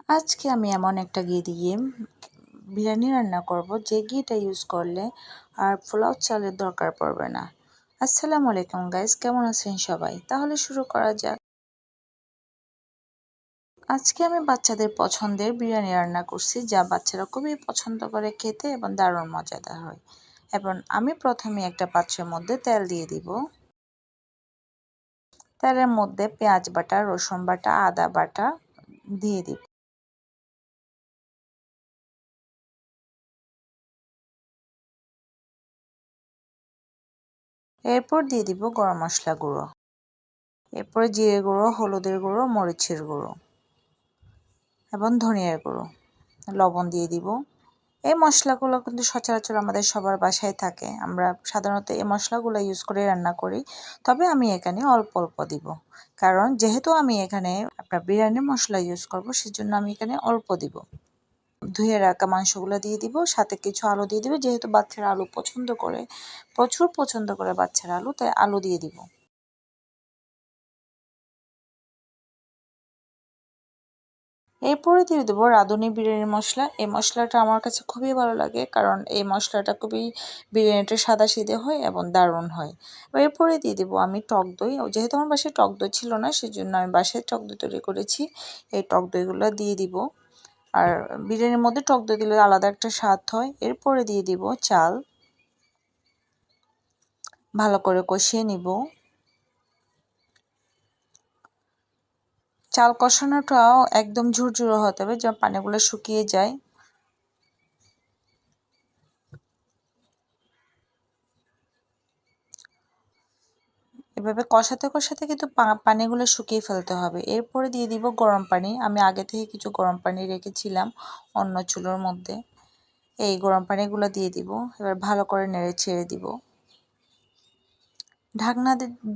আজকে আমি এমন একটা ঘি দিয়ে বিরিয়ানি রান্না করব যে ঘিটা ইউজ করলে আর পোলাও চালের দরকার পড়বে না। আসসালামু আলাইকুম গাইস, কেমন আছেন সবাই? তাহলে শুরু করা যাক। আজকে আমি বাচ্চাদের পছন্দের বিরিয়ানি রান্না করছি, যা বাচ্চারা খুবই পছন্দ করে খেতে এবং দারুণ মজাদার হয়। এবং আমি প্রথমে একটা পাত্রের মধ্যে তেল দিয়ে দিব। তেলের মধ্যে পেঁয়াজ বাটা, রসুন বাটা, আদা বাটা দিয়ে দিব। এরপর দিয়ে দিব গরম মশলা গুঁড়ো, এরপরে জিরে গুঁড়ো, হলুদের গুঁড়ো, মরিচের গুঁড়ো এবং ধনিয়ার গুঁড়ো, লবণ দিয়ে দিব। এই মশলাগুলো কিন্তু সচরাচর আমাদের সবার বাসায় থাকে। আমরা সাধারণত এই মশলাগুলো ইউজ করে রান্না করি, তবে আমি এখানে অল্প অল্প দিব, কারণ যেহেতু আমি এখানে আপনার বিরিয়ানি মশলা ইউজ করব, সেজন্য আমি এখানে অল্প দিব। ধুয়ে রাখা মাংসগুলো দিয়ে দিব, সাথে কিছু আলু দিয়ে দিব। যেহেতু বাচ্চারা আলু পছন্দ করে, প্রচুর পছন্দ করে বাচ্চারা আলু, তাই আলু দিয়ে দিব। এরপরে দিয়ে দেবো রাঁধুনি বিরিয়ানি মশলা। এই মশলাটা আমার কাছে খুবই ভালো লাগে, কারণ এই মশলাটা খুবই বিরিয়ানিটা সাদাসিধে হয় এবং দারুণ হয়। এরপরে দিয়ে দেবো আমি টক দই। যেহেতু আমার বাসায় টক দই ছিল না, সেজন্য আমি বাসায় টক দই তৈরি করেছি। এই টক দইগুলো দিয়ে দিব। আর বিরিয়ানির মধ্যে টক দই দিলে আলাদা একটা স্বাদ হয়। এরপরে দিয়ে দিব চাল, ভালো করে কষিয়ে নিব। চাল কষানোটাও একদম ঝুরঝুরে হতে হবে, যেন পানিগুলো শুকিয়ে যায়। এভাবে কষাতে কষাতে কিন্তু পানিগুলো শুকিয়ে ফেলতে হবে। এরপরে দিয়ে দিব গরম পানি। আমি আগে থেকে কিছু গরম পানি রেখেছিলাম অন্য চুলোর মধ্যে। এই গরম পানিগুলো দিয়ে দিব। এবার ভালো করে নেড়ে ছেড়ে দিব। ঢাকনা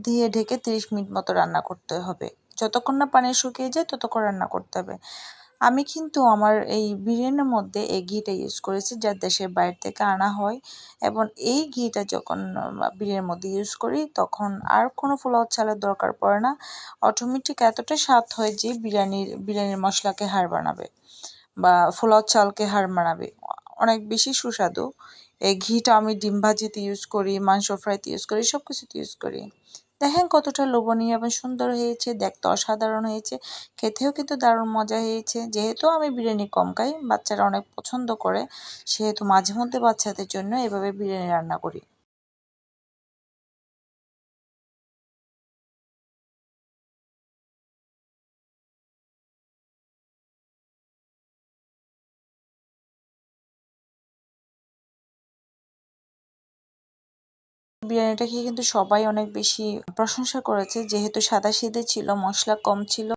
দিয়ে ঢেকে 30 মিনিট মতো রান্না করতে হবে। যতক্ষণ না পানি শুকিয়ে যায় ততক্ষণ রান্না করতে হবে। আমি কিন্তু আমার এই বিরিয়ানির মধ্যে এই ঘিটা ইউজ করেছি, যা দেশের বাইরে থেকে আনা হয়। এবং এই ঘিটা যখন বিরিয়ানির মধ্যে ইউজ করি, তখন আর কোনো পোলাও চালের দরকার পড়ে না। অটোমেটিক এতটা স্বাদ হয় যে বিরিয়ানির মশলাকে হার বানাবে বা পোলাও চালকে হার মানাবে। অনেক বেশি সুস্বাদু। এই ঘিটা আমি ডিম ভাজিতে ইউজ করি, মাংস ফ্রাইতে ইউজ করি, সব কিছুতে ইউজ করি। দেখেন কতটা লোভনীয় এবং সুন্দর হয়েছে, দেখতে অসাধারণ হয়েছে, খেতেও কিন্তু দারুণ মজা হয়েছে। যেহেতু আমি বিরিয়ানি কম খাই, বাচ্চারা অনেক পছন্দ করে, সেহেতু মাঝে মধ্যে বাচ্চাদের জন্য এভাবে বিরিয়ানি রান্না করি। বিরিয়ানিটা খেয়ে কিন্তু সবাই অনেক বেশি প্রশংসা করেছে, যেহেতু সাদাসিধে ছিল, মশলা কম ছিল।